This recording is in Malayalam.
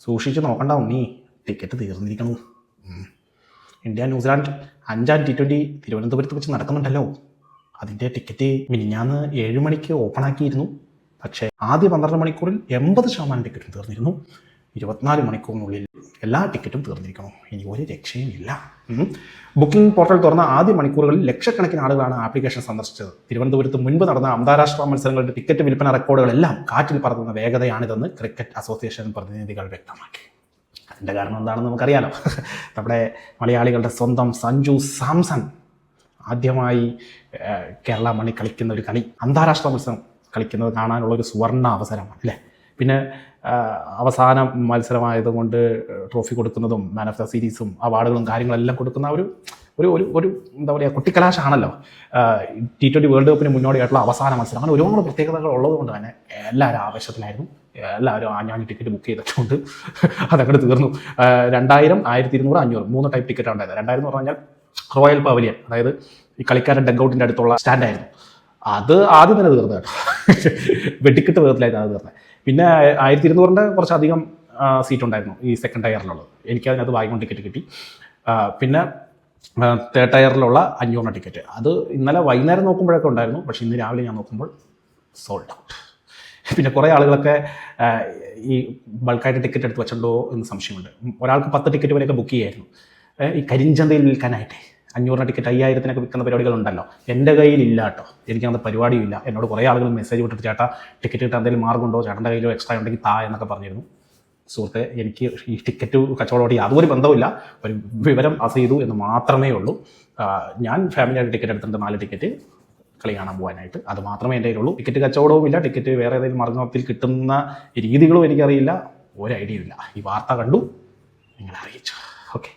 സൂക്ഷിച്ച് നോക്കണ്ട ഉണ്ണി, ടിക്കറ്റ് തീർന്നിരിക്കണു. ഇന്ത്യ ന്യൂസിലാൻഡ് 5-ാം T20 തിരുവനന്തപുരത്ത് വെച്ച് നടക്കുന്നുണ്ടല്ലോ. അതിൻ്റെ ടിക്കറ്റ് മിനിഞ്ഞാന്ന് 7 മണിക്ക് ഓപ്പൺ ആക്കിയിരുന്നു. പക്ഷേ ആദ്യ 12 മണിക്കൂറിൽ 80% ടിക്കറ്റും തീർന്നിരുന്നു. 24 മണിക്കൂറിനുള്ളിൽ എല്ലാ ടിക്കറ്റും തീർന്നിരിക്കണം. ഇനി ഒരു രക്ഷയും ഇല്ല. ബുക്കിംഗ് പോർട്ടൽ തുറന്ന ആദ്യ മണിക്കൂറുകളിൽ ലക്ഷക്കണക്കിന് ആളുകളാണ് ആപ്ലിക്കേഷൻ സന്ദർശിച്ചത്. തിരുവനന്തപുരത്ത് മുൻപ് നടന്ന അന്താരാഷ്ട്ര മത്സരങ്ങളുടെ ടിക്കറ്റ് വിൽപ്പന റെക്കോർഡുകളെല്ലാം കാറ്റിൽ പറത്തുന്ന വേഗതയാണിതെന്ന് ക്രിക്കറ്റ് അസോസിയേഷൻ പ്രതിനിധികൾ വ്യക്തമാക്കി. അതിൻ്റെ കാരണം എന്താണെന്ന് നമുക്കറിയാലോ. നമ്മുടെ മലയാളികളുടെ സ്വന്തം സഞ്ജു സാംസൺ ആദ്യമായി കേരള മണ്ണിൽ കളിക്കുന്ന ഒരു കളി, അന്താരാഷ്ട്ര മത്സരം കളിക്കുന്നത് കാണാനുള്ളൊരു സുവർണ അവസരമാണ് അല്ലേ. പിന്നെ അവസാന മത്സരമായതുകൊണ്ട് ട്രോഫി കൊടുക്കുന്നതും മാൻ ഓഫ് ദ സീരീസും അവാർഡുകളും കാര്യങ്ങളെല്ലാം കൊടുക്കുന്ന ഒരു എന്താ പറയുക, കുട്ടിക്കലാശാണല്ലോ T20 വേൾഡ് കപ്പിന് മുന്നോടിയായിട്ടുള്ള അവസാന മത്സരം. അങ്ങനെ ഒരുപാട് പ്രത്യേകതകൾ ഉള്ളതുകൊണ്ട് തന്നെ എല്ലാവരും ആവേശത്തിലായിരുന്നു. എല്ലാവരും ആഞ്ഞാഞ്ഞ് ടിക്കറ്റ് ബുക്ക് ചെയ്തിട്ടുണ്ട്. അതങ്ങോട്ട് തീർന്നു. 2000, 1200, 500 3 ടൈപ്പ് ടിക്കറ്റാണ് ഉണ്ടായത്. 2000 എന്ന് പറഞ്ഞാൽ റോയൽ പവലിയൻ, അതായത് ഈ കളിക്കാരൻ ഡഗ്ഔട്ടിൻ്റെ അടുത്തുള്ള സ്റ്റാൻഡായിരുന്നു. അത് ആദ്യം തന്നെ തീർന്നു കേട്ടോ. വെടിക്കെട്ട് വേഗത്തിലായിരുന്നു അത് തീർന്നത്. പിന്നെ 1200 കുറച്ചധികം സീറ്റ് ഉണ്ടായിരുന്നു ഈ സെക്കൻഡ് ടയറിലുള്ളത്. എനിക്കതിനകത്ത് വാങ്ങിക്കൊണ്ട് ടിക്കറ്റ് കിട്ടി. പിന്നെ തേർഡ് ടയറിലുള്ള 500 ടിക്കറ്റ് അത് ഇന്നലെ വൈകുന്നേരം നോക്കുമ്പോഴൊക്കെ ഉണ്ടായിരുന്നു. പക്ഷേ ഇന്ന് രാവിലെ ഞാൻ നോക്കുമ്പോൾ സോൾഡ് ഔട്ട്. പിന്നെ കുറേ ആളുകളൊക്കെ ഈ ബൾക്കായിട്ട് ടിക്കറ്റ് എടുത്ത് വെച്ചിട്ടുണ്ടോ എന്ന് സംശയമുണ്ട്. ഒരാൾക്ക് 10 ടിക്കറ്റ് വരെയൊക്കെ ബുക്ക് ചെയ്യായിരുന്നു ഈ കരിഞ്ചന്തയിൽ വിൽക്കാനായിട്ട്. 500 ടിക്കറ്റ് 5000-നൊക്കെ വിൽക്കുന്ന പരിപാടികളുണ്ടല്ലോ. എൻ്റെ കയ്യിലില്ല കേട്ടോ, എനിക്കങ്ങനത്തെ പരിപാടിയും ഇല്ല. എന്നോട് കുറേ ആളുകൾ മെസ്സേജ് വിട്ടിട്ട് ചേട്ടാ ടിക്കറ്റ് കിട്ടാൻ എന്തെങ്കിലും മാർഗമുണ്ടോ, ചേട്ടൻ്റെ കയ്യിലോ എക്സ്ട്രാ ഉണ്ടെങ്കിൽ താ എന്നൊക്കെ പറഞ്ഞിരുന്നു. സുഹൃത്തെ, എനിക്ക് ഈ ടിക്കറ്റ് കച്ചവടമായിട്ട് യാതൊരു ബന്ധവുമില്ല. ഒരു വിവരം പാസ് ചെയ്തു എന്ന് മാത്രമേ ഉള്ളൂ. ഞാൻ ഫാമിലിയായിട്ട് ടിക്കറ്റ് എടുത്തിട്ടുണ്ട് 4 ടിക്കറ്റ് കളി കാണാൻ പോകാനായിട്ട്. അത് മാത്രമേ എൻ്റെ കയ്യിലുള്ളൂ. ടിക്കറ്റ് കച്ചവടവും ഇല്ല. ടിക്കറ്റ് വേറെ ഏതെങ്കിലും മാർഗത്തിൽ കിട്ടുന്ന രീതികളും എനിക്കറിയില്ല. ഒരു ഐഡിയ ഇല്ല. ഈ വാർത്ത കണ്ടു, നിങ്ങളെ അറിയിച്ചു. ഓക്കെ.